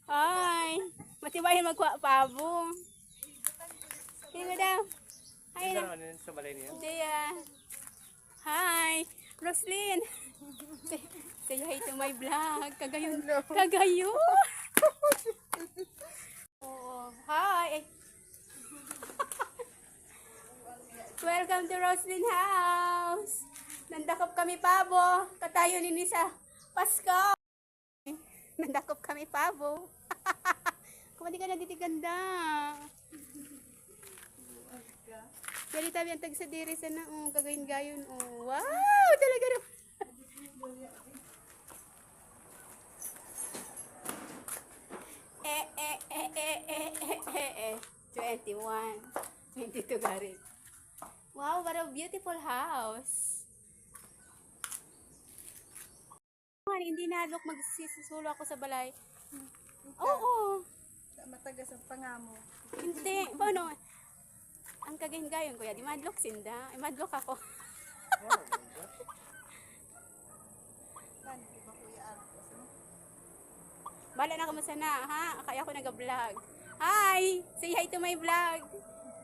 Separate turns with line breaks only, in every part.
Ay, matibayin magkuha pabo. Hindi mo daw. Hi na.
Sa balay niya.
Dea. Hi, Roslyn. Say hi to my vlog. Kagayon. Kagayon. Oo. Hi. Welcome to Roslyn House. Nandakop kami pabo. Katayo nini sa Pasko. Nandakop kami pabo. Kung di ka na ditiganda. Dali tabi ang tagsa diri sana. Kagayin gayon. Wow! Talaga na. eh. 21. 22 gari. Wow, what a beautiful house. Hindi na look magsisusulo ako sa balay. Oo.
Matagas ang pangamo.
Hindi. Paano? Ang kagayin-gayon, kuya. Di madlock sinda. Madlock ako. Bala na kamusta na, ha? Kaya ako nag-vlog. Hi! Say hi to my vlog.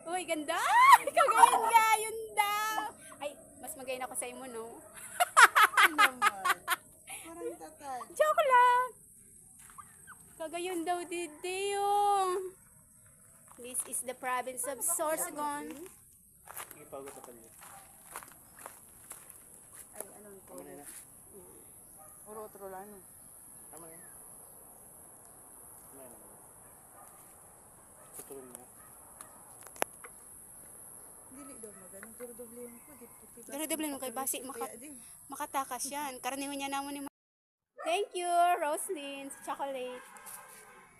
Uy, ganda! Kagayin-gayon daw! Ay, mas magayin ako sa imo, no?
Naman. Parang tatay.
Joke lang! Kagayon daw, didi yung. This is the province of Sorsogon.
Ipago sa palya.
Ay, anong po?
Tama na.
Uro-otro lang.
Tama na. Tama na. Tutulong mo.
Dili daw magano. Pero doblehin ko.
Pero doble mo kay Basi,
Kaya din.
makatakas yan. Karaniwan niya naman ni Thank you, Roslyn. Chocolate.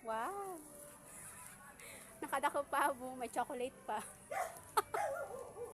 Wow. Nakadako pa, may chocolate pa.